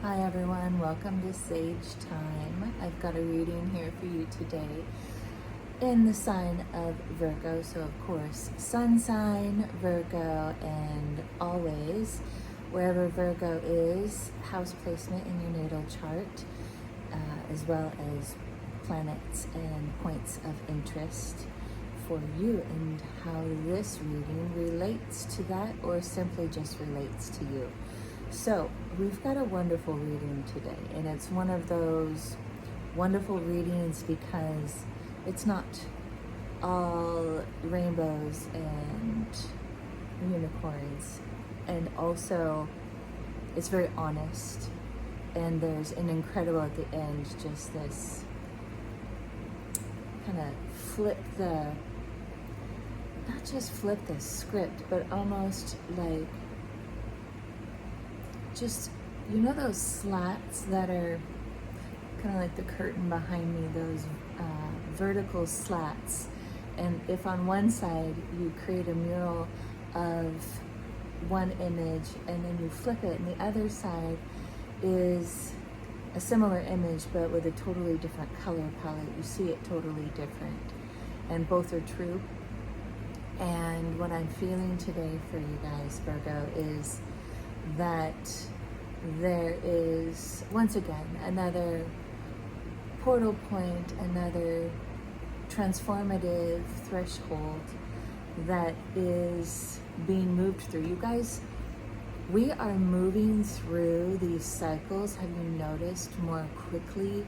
Hi everyone, welcome to Sage Thyme. I've got a reading here for you today in the sign of Virgo. So of course, sun sign, Virgo, and always, wherever Virgo is, house placement in your natal chart, as well as planets and points of interest for you and how this reading relates to that or simply just relates to you. So we've got a wonderful reading today, and it's one of those wonderful readings because it's not all rainbows and unicorns, and also it's very honest, and there's an incredible at the end, just this kind of not just flip the script, but almost like just, you know those slats that are kind of like the curtain behind me, those vertical slats, and if on one side you create a mural of one image and then you flip it, and the other side is a similar image but with a totally different color palette, you see it totally different, and both are true. And what I'm feeling today for you guys, Virgo, is that there is, once again, another portal point, another transformative threshold that is being moved through. You guys, we are moving through these cycles, have you noticed, more quickly?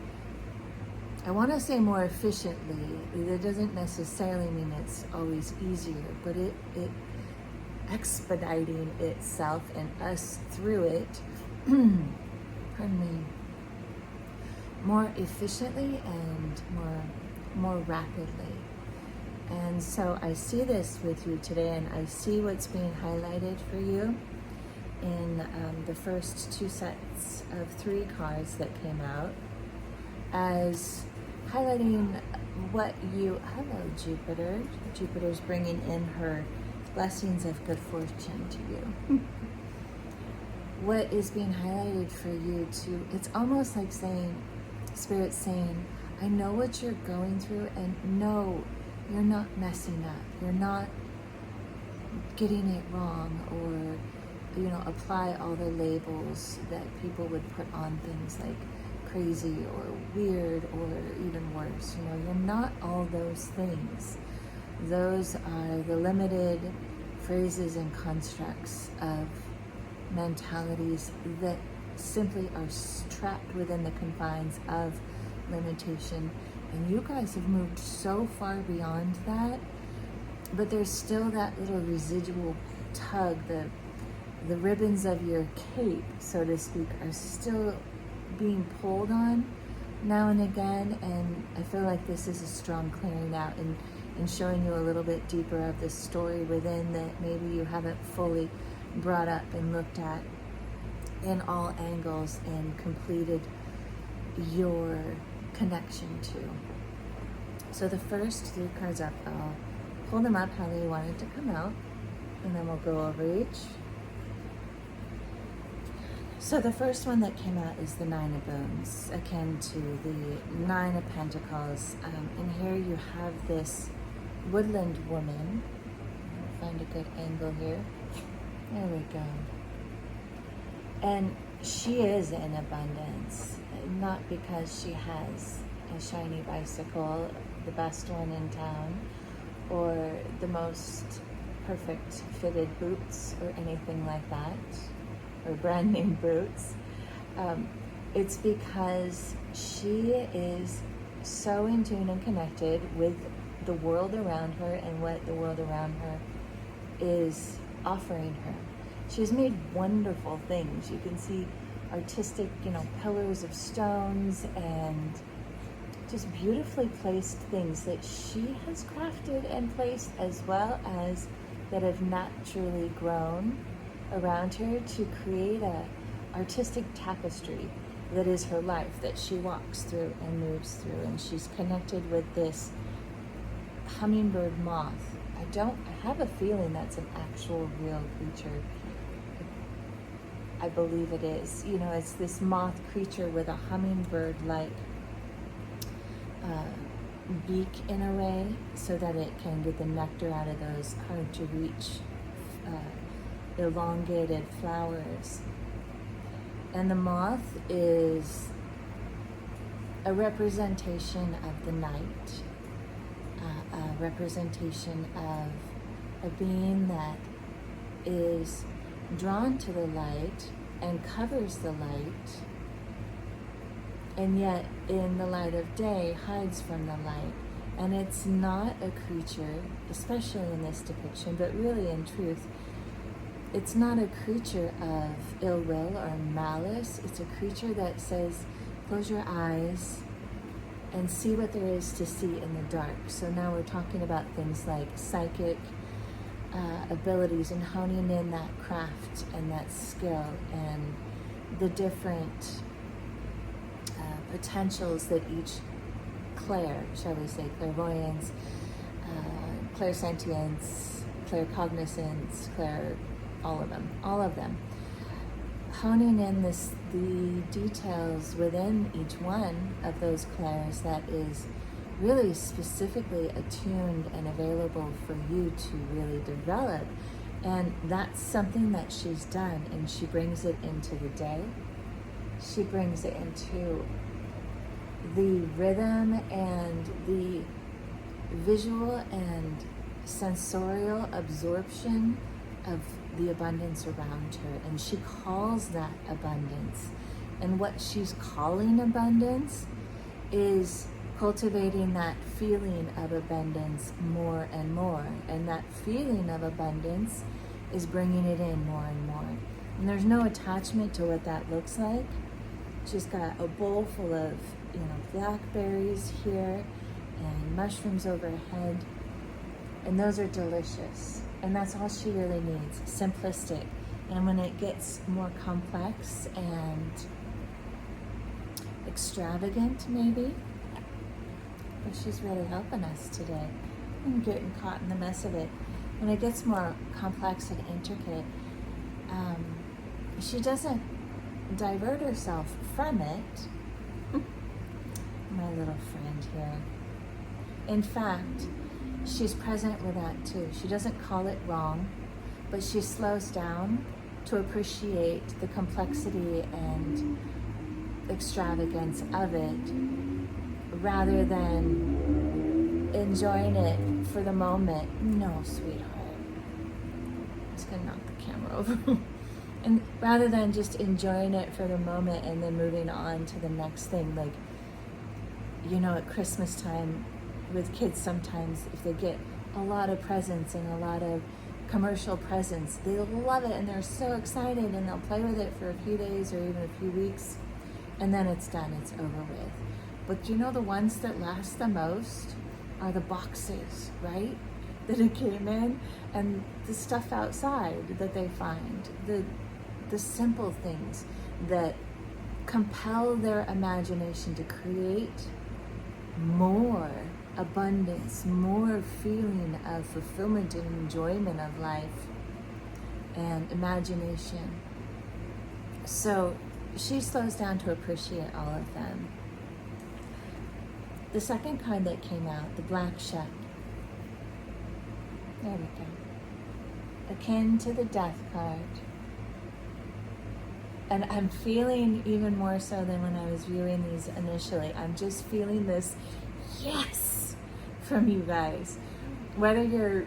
I want to say more efficiently. That doesn't necessarily mean it's always easier, but it expediting itself and us through it, pardon me, more efficiently and more rapidly. And so I see this with you today, and I see what's being highlighted for you in the first two sets of 3 cards that came out as highlighting what you, hello Jupiter, Jupiter's bringing in her blessings of good fortune to you. What is being highlighted for you to, it's almost like saying, Spirit saying, I know what you're going through, and no, you're not messing up. You're not getting it wrong, or, you know, apply all the labels that people would put on things like crazy or weird or even worse. You know, you're not all those things. Those are the limited phrases and constructs of mentalities that simply are trapped within the confines of limitation. And you guys have moved so far beyond that, but there's still that little residual tug. The ribbons of your cape, so to speak, are still being pulled on now and again, and I feel like this is a strong clearing out and showing you a little bit deeper of the story within that maybe you haven't fully brought up and looked at in all angles and completed your connection to. So the first 3 cards up, I'll pull them up how they wanted to come out, and then we'll go over each. So the first one that came out is the 9 of Boons, akin to the 9 of Pentacles. And here you have this woodland woman. I'll find a good angle here. There we go. And she is in abundance, not because she has a shiny bicycle, the best one in town, or the most perfect fitted boots or anything like that, or brand name boots. It's because she is so in tune and connected with the world around her and what the world around her is offering her. She's made wonderful things. You can see artistic, you know, pillars of stones and just beautifully placed things that she has crafted and placed, as well as that have naturally grown around her to create a artistic tapestry that is her life, that she walks through and moves through. And she's connected with this hummingbird moth. I have a feeling that's an actual real creature. I believe it is. You know, it's this moth creature with a hummingbird-like beak in a way, so that it can get the nectar out of those hard to reach elongated flowers. And the moth is a representation of the night, a representation of a being that is drawn to the light and covers the light, and yet in the light of day hides from the light. And it's not a creature, especially in this depiction, but really in truth, it's not a creature of ill will or malice. It's a creature that says, close your eyes and see what there is to see in the dark. So now we're talking about things like psychic abilities and honing in that craft and that skill and the different potentials that each clair, shall we say, clairvoyance, clairsentience, claircognizance, all of them, honing in the details within each one of those clairs that is really specifically attuned and available for you to really develop. And that's something that she's done, and she brings it into the day. She brings it into the rhythm and the visual and sensorial absorption of the abundance around her, and she calls that abundance. And what she's calling abundance is cultivating that feeling of abundance more and more, and that feeling of abundance is bringing it in more and more. And there's no attachment to what that looks like. She's got a bowl full of, blackberries here and mushrooms overhead, and those are delicious. And that's all she really needs, simplistic. And when it gets more complex and extravagant, maybe, but she's really helping us today. I'm getting caught in the mess of it. When it gets more complex and intricate, she doesn't divert herself from it. My little friend here. In fact, she's present with that too. She doesn't call it wrong, but she slows down to appreciate the complexity and extravagance of it, rather than enjoying it for the moment. No, sweetheart. I'm just gonna knock the camera over. And rather than just enjoying it for the moment and then moving on to the next thing, like, at Christmas time with kids, sometimes if they get a lot of presents and a lot of commercial presents, they love it and they're so excited, and they'll play with it for a few days or even a few weeks, and then it's done, it's over with. But the ones that last the most are the boxes, right? That it came in, and the stuff outside that they find, the simple things that compel their imagination to create more abundance, more feeling of fulfillment and enjoyment of life and imagination. So she slows down to appreciate all of them. The second card that came out, the Black Shuck. There we go. Akin to the Death card. And I'm feeling even more so than when I was viewing these initially. I'm just feeling this yes from you guys. Whether you're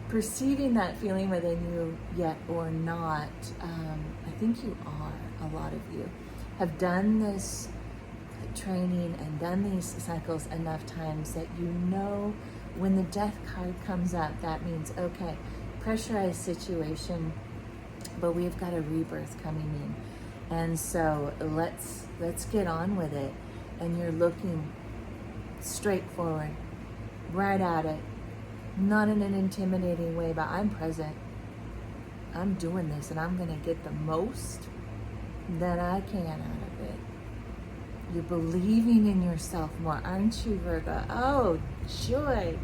perceiving that feeling within you yet or not, I think you are. A lot of you have done this training and done these cycles enough times that when the Death card comes up, that means, okay, pressurized situation, but we've got a rebirth coming in. And so let's get on with it. And you're looking straight forward, right at it, not in an intimidating way, but I'm present. I'm doing this, and I'm going to get the most that I can out of it. You're believing in yourself more, aren't you, Virgo? Oh, joy.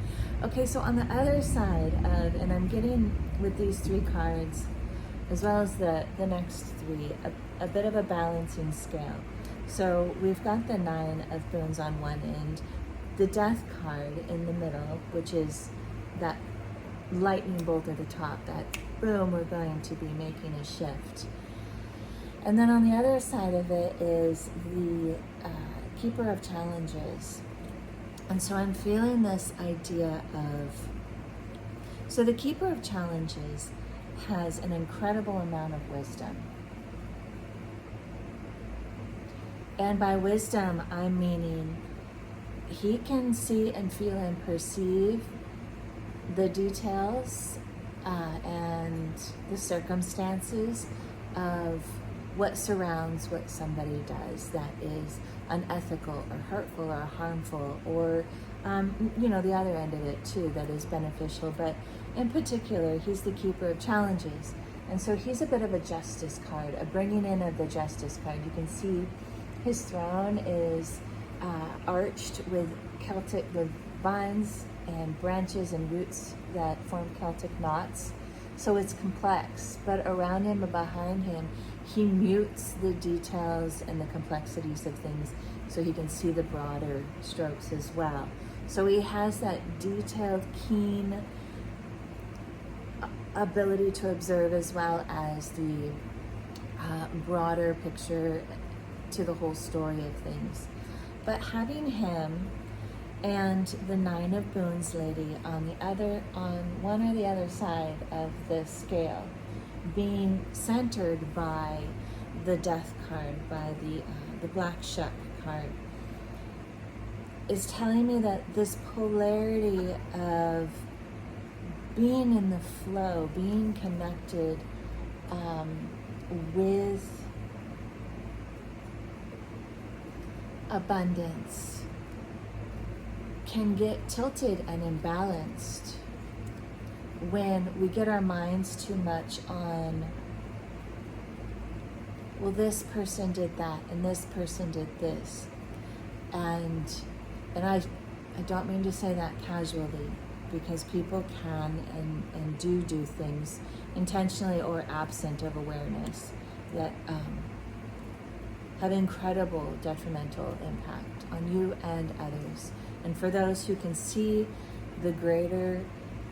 Okay, so on the other side of, and I'm getting with these three cards, as well as the next three, a bit of a balancing scale. So we've got the 9 of Boons on one end, the Death card in the middle, which is that lightning bolt at the top, that boom, we're going to be making a shift. And then on the other side of it is the Keeper of Challenges. And so I'm feeling this idea of, so the Keeper of Challenges has an incredible amount of wisdom. And by wisdom, I'm meaning he can see and feel and perceive the details and the circumstances of what surrounds what somebody does that is unethical or hurtful or harmful, or the other end of it too, that is beneficial. But in particular, he's the Keeper of Challenges, and so he's a bit of a Justice card, a bringing in of the Justice card. You can see his throne is arched with vines and branches and roots that form Celtic knots. So it's complex, but around him and behind him, he mutes the details and the complexities of things so he can see the broader strokes as well. So he has that detailed, keen ability to observe, as well as the broader picture to the whole story of things. But having him and the 9 of Boons lady on one or the other side of the scale, being centered by the Death card, by the Black Shuck card, is telling me that this polarity of being in the flow, being connected with abundance, can get tilted and imbalanced when we get our minds too much on, well, this person did that and this person did this, and I don't mean to say that casually, because people can and do things intentionally or absent of awareness that have incredible detrimental impact on you and others. And for those who can see the greater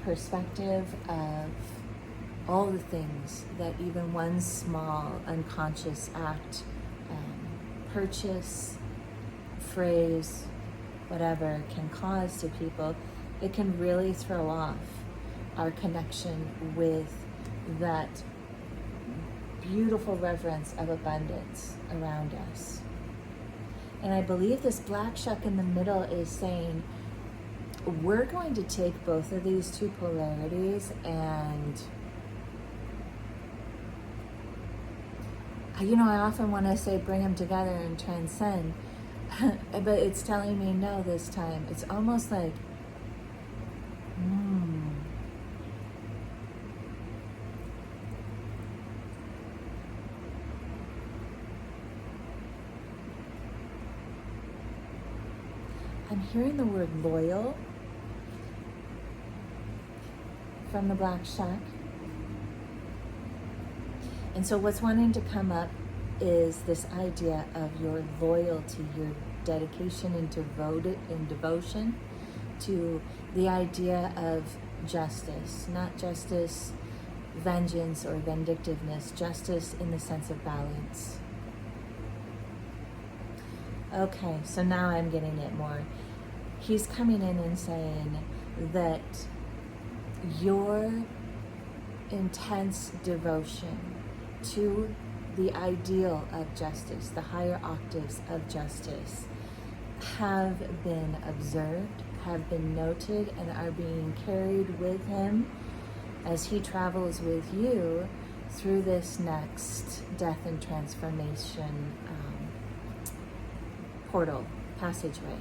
perspective of all the things that even one small unconscious act, purchase, phrase, whatever, can cause to people, it can really throw off our connection with that beautiful reverence of abundance around us. And I believe this Black Shuck in the middle is saying, we're going to take both of these two polarities and, I often want to say bring them together and transcend, but it's telling me no this time. It's almost like, I'm hearing the word loyal from the Black Shuck. And so what's wanting to come up is this idea of your loyalty, your dedication and devotion to the idea of justice, not justice, vengeance, or vindictiveness, justice in the sense of balance. Okay, so now I'm getting it more. He's coming in and saying that your intense devotion to the ideal of justice, the higher octaves of justice, have been observed, have been noted, and are being carried with him as he travels with you through this next death and transformation portal, passageway.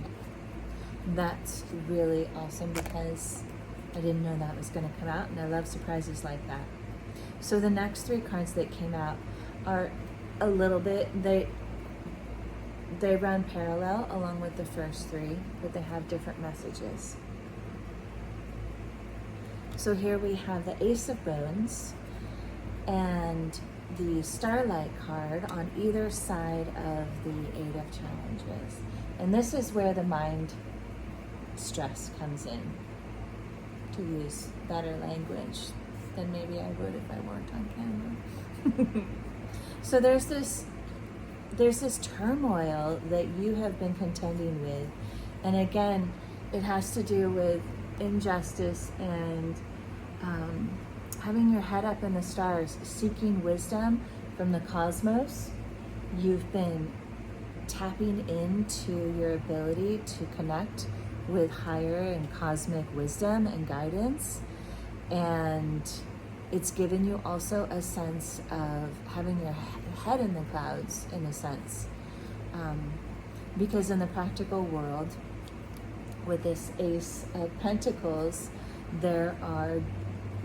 That's really awesome, because I didn't know that was going to come out, and I love surprises like that. So the next 3 cards that came out are a little bit, they run parallel along with the first 3, but they have different messages. So here we have the Ace of Boons, and the Starlight card on either side of the Eight of Challenges. And this is where the mind stress comes in, to use better language than maybe I would if I weren't on camera. So there's this turmoil that you have been contending with. And again, it has to do with injustice and having your head up in the stars, seeking wisdom from the cosmos. You've been tapping into your ability to connect with higher and cosmic wisdom and guidance. And it's given you also a sense of having your head in the clouds, in a sense. Because in the practical world, with this Ace of Pentacles, there are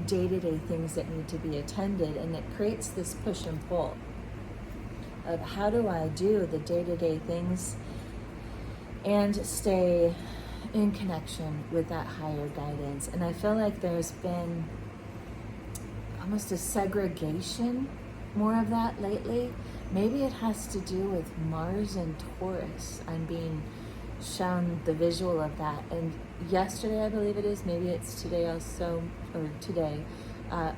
day-to-day things that need to be attended, and it creates this push and pull of how do I do the day-to-day things and stay in connection with that higher guidance. And I feel like there's been almost a segregation, more of that lately. Maybe it has to do with Mars and Taurus. I'm being shown the visual of that. And yesterday, I believe it is, maybe it's today also, or today,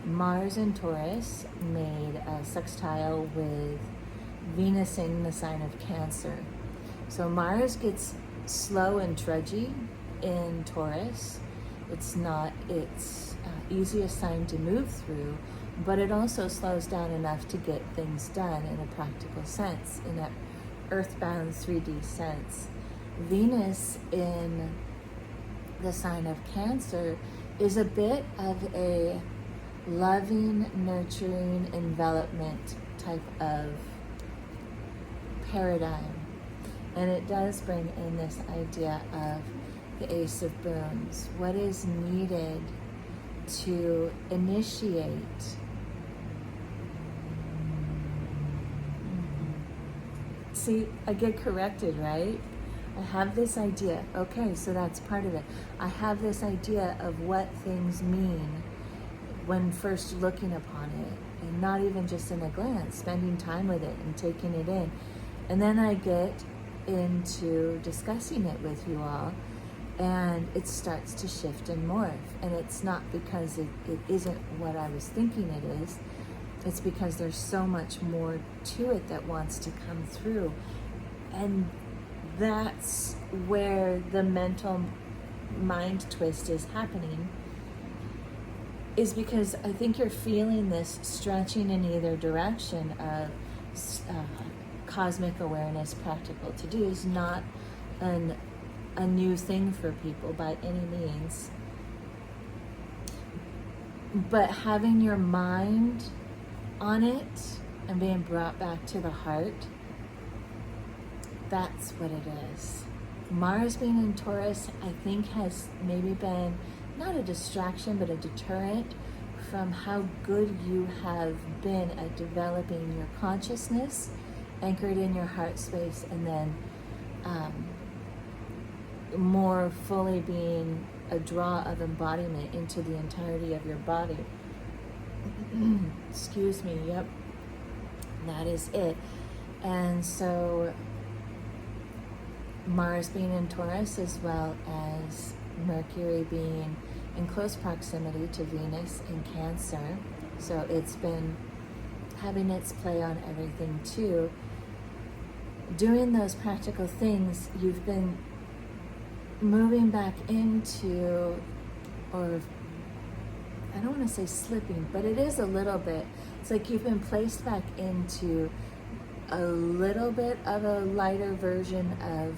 Mars and Taurus made a sextile with Venus in the sign of Cancer. So Mars gets slow and trudgy in Taurus. It's not its easiest sign to move through, but it also slows down enough to get things done in a practical sense, in that earthbound 3D sense. Venus in the sign of Cancer is a bit of a loving, nurturing, envelopment type of paradigm. And it does bring in this idea of the Ace of Boons. What is needed to initiate See, I get corrected, right? I have this idea. Okay, so that's part of it. I have this idea of what things mean when first looking upon it, and not even just in a glance, spending time with it and taking it in. And then I get into discussing it with you all, and it starts to shift and morph. And it's not because it isn't what I was thinking it is. It's because there's so much more to it that wants to come through. And that's where the mental mind twist is happening, is because I think you're feeling this stretching in either direction of cosmic awareness, practical to-dos, not a new thing for people by any means. But having your mind on it and being brought back to the heart, that's what it is. Mars being in Taurus, I think, has maybe been not a distraction, but a deterrent from how good you have been at developing your consciousness, anchored in your heart space, and then more fully being a draw of embodiment into the entirety of your body. Excuse me, yep, that is it. And so Mars being in Taurus, as well as Mercury being in close proximity to Venus in Cancer, so it's been having its play on everything too. Doing those practical things, you've been moving back into, or I don't want to say slipping, but it is a little bit. It's like you've been placed back into a little bit of a lighter version of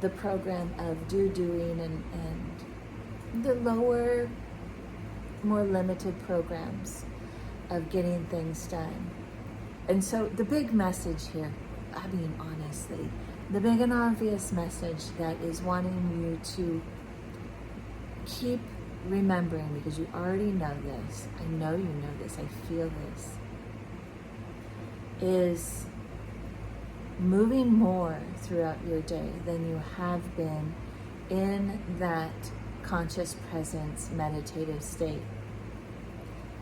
the program of doing and the lower, more limited programs of getting things done. And so the big message here, I mean, honestly, the big and obvious message that is wanting you to keep remembering, because you already know this, I know you know this, I feel this, is moving more throughout your day than you have been in that conscious presence meditative state.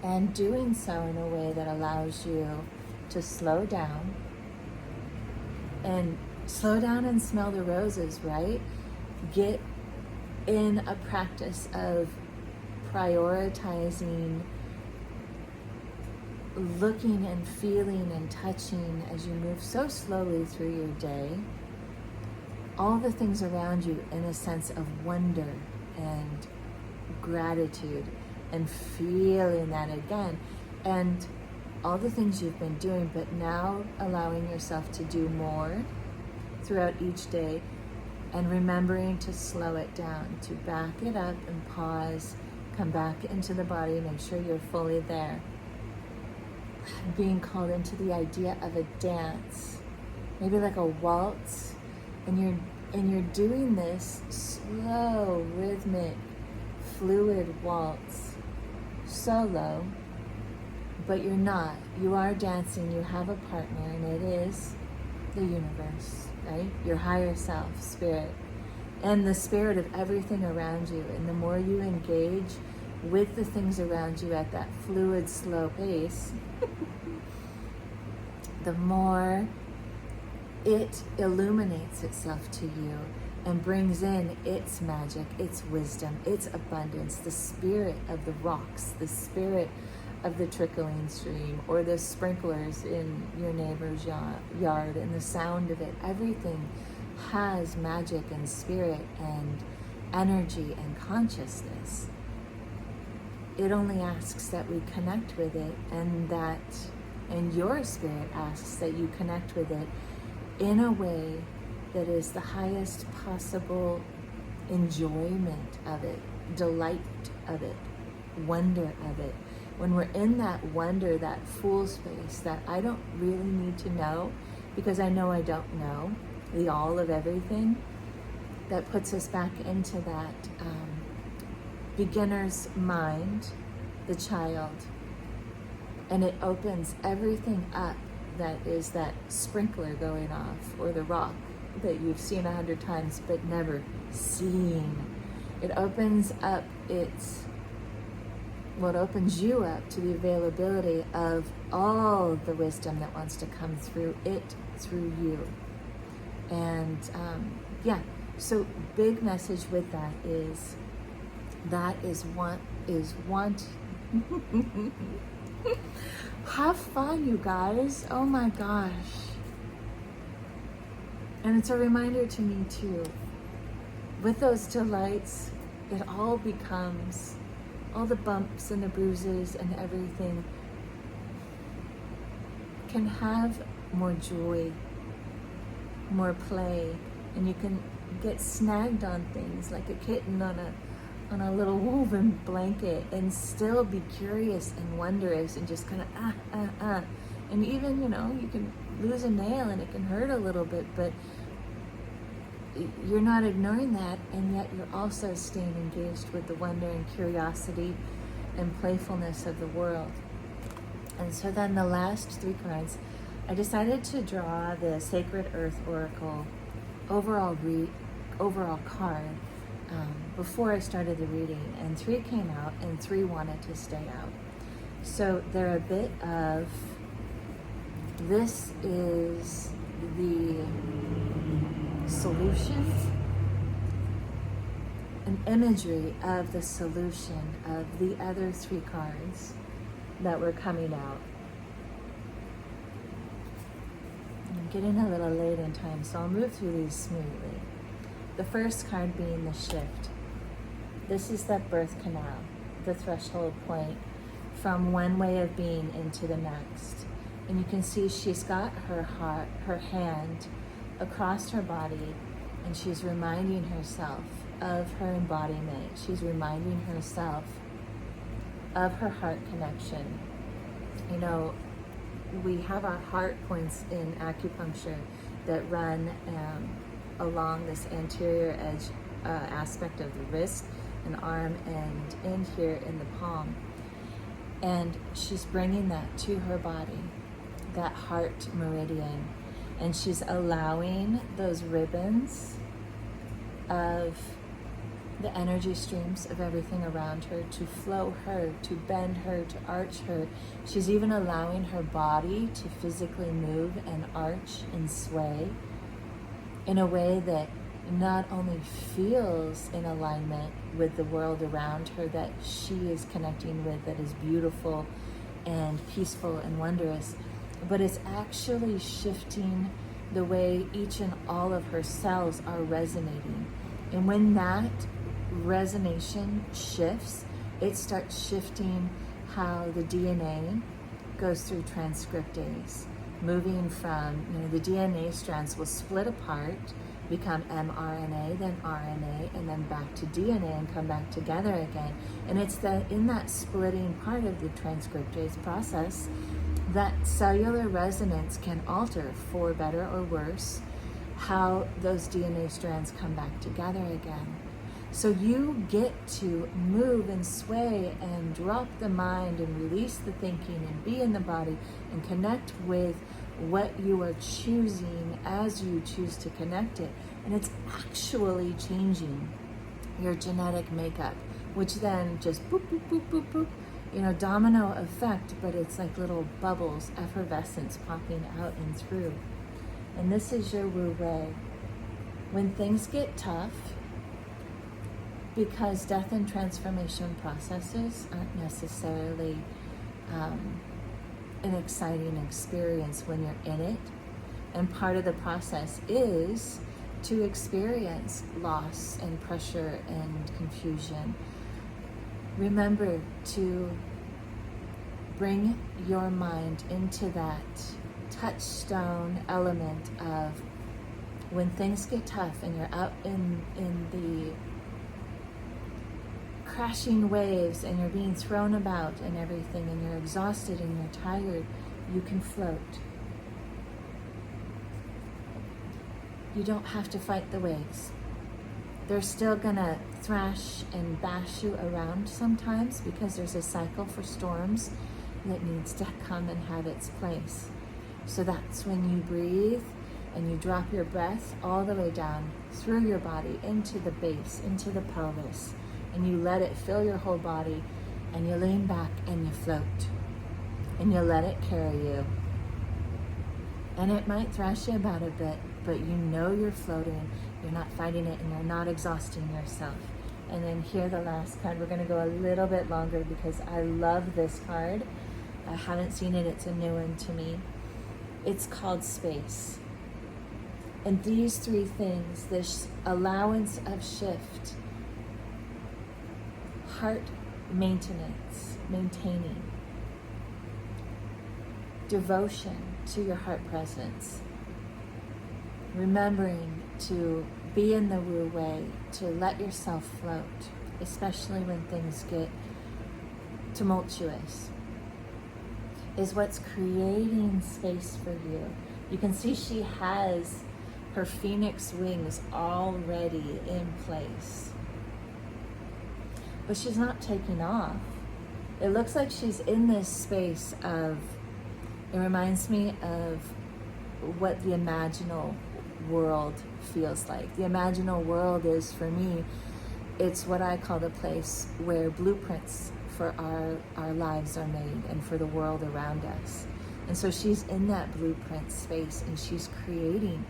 and doing so in a way that allows you to slow down and smell the roses, right? Get in a practice of prioritizing looking and feeling and touching as you move so slowly through your day, all the things around you in a sense of wonder and gratitude, and feeling that again, and all the things you've been doing, but now allowing yourself to do more throughout each day, and remembering to slow it down, to back it up and pause, come back into the body, make sure you're fully there. Being called into the idea of a dance, maybe like a waltz, and you're doing this slow, rhythmic, fluid waltz, solo, but you're not. You are dancing, you have a partner, and it is the universe, right? Your higher self, spirit, and the spirit of everything around you. And the more you engage with the things around you at that fluid, slow pace, the more it illuminates itself to you and brings in its magic, its wisdom, its abundance, the spirit of the rocks, the spirit of the trickling stream, or the sprinklers in your neighbor's yard, and the sound of it. Everything has magic and spirit and energy and consciousness. It only asks that we connect with it, and your spirit asks that you connect with it in a way that is the highest possible enjoyment of it, delight of it, wonder of it. When we're in that wonder, that fool space, that I don't really need to know because I know I don't know the all of everything, that puts us back into that beginner's mind, the child, and it opens everything up that is that sprinkler going off, or the rock that you've seen 100 times but never seen. It opens up what opens you up to the availability of all the wisdom that wants to come through it, through you. And so big message with that is want. Have fun, you guys. Oh my gosh. And it's a reminder to me too, with those delights, it all becomes, all the bumps and the bruises and everything can have more joy, more play, and you can get snagged on things like a kitten on a little woven blanket, and still be curious and wondrous and just kind of and even, you can lose a nail and it can hurt a little bit, but you're not ignoring that, and yet you're also staying engaged with the wonder and curiosity and playfulness of the world. And so then the last 3 cards, I decided to draw the Sacred Earth Oracle overall card before I started the reading, and 3 came out and 3 wanted to stay out. So they're a bit of, this is the solution, an imagery of the solution of the other 3 cards that were coming out. I'm getting a little late in time, so I'll move through these smoothly. The first card being the shift. This is that birth canal, the threshold point from one way of being into the next. And you can see she's got her hand across her body, and she's reminding herself of her embodiment. She's reminding herself of her heart connection. We have our heart points in acupuncture that run along this anterior edge aspect of the wrist and arm, and in here in the palm. And she's bringing that to her body, that heart meridian, and she's allowing those ribbons of the energy streams of everything around her, to flow her, to bend her, to arch her. She's even allowing her body to physically move and arch and sway in a way that not only feels in alignment with the world around her that she is connecting with, that is beautiful and peaceful and wondrous, but it's actually shifting the way each and all of her cells are resonating. And when that resonation shifts, it starts shifting how the DNA goes through transcriptase, moving from, the DNA strands will split apart, become mRNA, then RNA, and then back to DNA and come back together again. And it's in that splitting part of the transcriptase process that cellular resonance can alter, for better or worse, how those DNA strands come back together again. So you get to move and sway and drop the mind and release the thinking and be in the body and connect with what you are choosing as you choose to connect it. And it's actually changing your genetic makeup, which then just boop, boop, boop, boop, boop, domino effect, but it's like little bubbles, effervescence popping out and through. And this is your Wu Wei. When things get tough, because death and transformation processes aren't necessarily an exciting experience when you're in it. And part of the process is to experience loss and pressure and confusion. Remember to bring your mind into that touchstone element of when things get tough and you're out in the crashing waves and you're being thrown about and everything and you're exhausted and you're tired, you can float. You don't have to fight the waves. They're still gonna thrash and bash you around sometimes because there's a cycle for storms that needs to come and have its place. So that's when you breathe and you drop your breath all the way down through your body into the base, into the pelvis, and you let it fill your whole body, and you lean back and you float, and you let it carry you. And it might thrash you about a bit, but you're floating, you're not fighting it, and you're not exhausting yourself. And then here, the last card, we're gonna go a little bit longer because I love this card. I haven't seen it, it's a new one to me. It's called Space. And these three things, this allowance of shift, heart maintenance, maintaining, devotion to your heart presence, remembering to be in the Wu Wei, to let yourself float, especially when things get tumultuous, is what's creating space for you. You can see she has her phoenix wings already in place, but she's not taking off. It looks like she's in this space of, it reminds me of what the imaginal world feels like. The imaginal world is, for me, it's what I call the place where blueprints for our lives are made and for the world around us. And so she's in that blueprint space and she's creating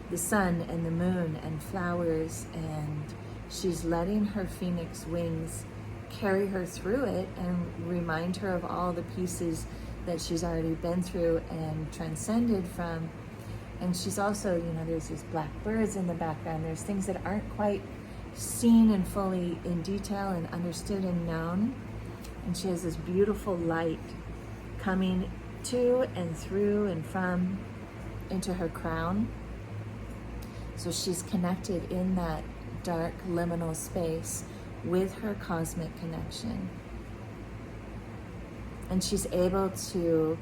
the sun and the moon and flowers, and she's letting her phoenix wings carry her through it and remind her of all the pieces that she's already been through and transcended from. And she's also, there's these black birds in the background. There's things that aren't quite seen and fully in detail and understood and known. And she has this beautiful light coming to and through and from into her crown. So she's connected in that dark liminal space with her cosmic connection. And she's able to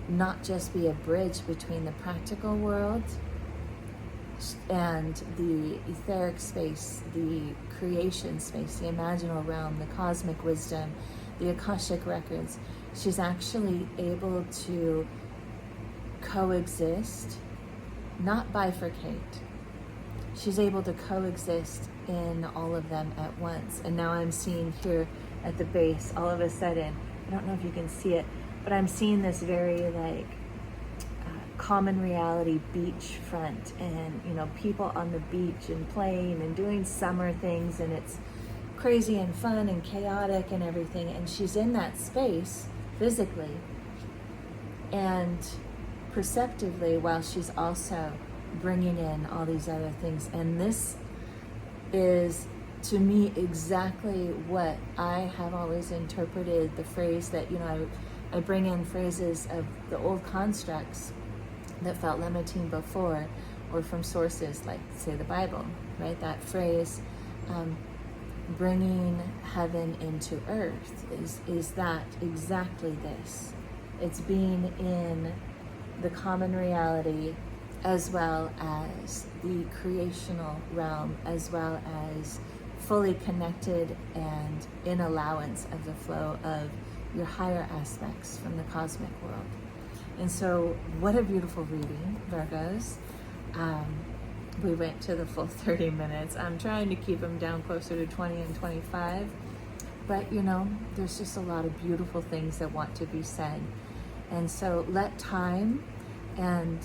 not just be a bridge between the practical world and the etheric space, the creation space, the imaginal realm, the cosmic wisdom, the Akashic records. She's actually able to coexist, not bifurcate, she's able to coexist in all of them at once. And now I'm seeing here at the base, all of a sudden, I don't know if you can see it, but I'm seeing this very like common reality beachfront, and you know, people on the beach and playing and doing summer things, and it's crazy and fun and chaotic and everything. And she's in that space physically and perceptively, while she's also bringing in all these other things. And this is, to me, exactly what I have always interpreted the phrase that, you know, I bring in phrases of the old constructs that felt limiting before, or from sources like, say, the Bible, right? That phrase, bringing heaven into earth, is that exactly this. It's being in the common reality, as well as the creational realm, as well as fully connected and in allowance of the flow of your higher aspects from the cosmic world. And so, what a beautiful reading, Virgos. We went to the full 30 minutes. I'm trying to keep them down closer to 20 and 25. But, you know, there's just a lot of beautiful things that want to be said. And so let time, and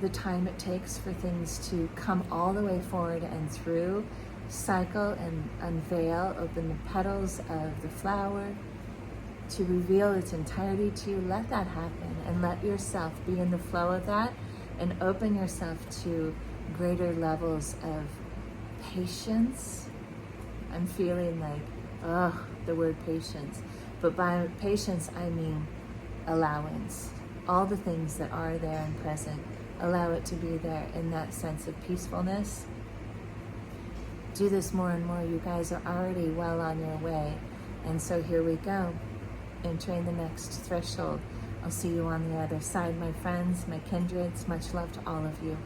the time it takes for things to come all the way forward and through, cycle and unveil, open the petals of the flower to reveal its entirety to you. Let that happen, and let yourself be in the flow of that, and open yourself to greater levels of patience. I'm feeling like, the word patience. But by patience, I mean allowance. All the things that are there and present, allow it to be there in that sense of peacefulness. Do this more and more. You guys are already well on your way. And so here we go, entering the next threshold. I'll see you on the other side, my friends, my kindreds. Much love to all of you.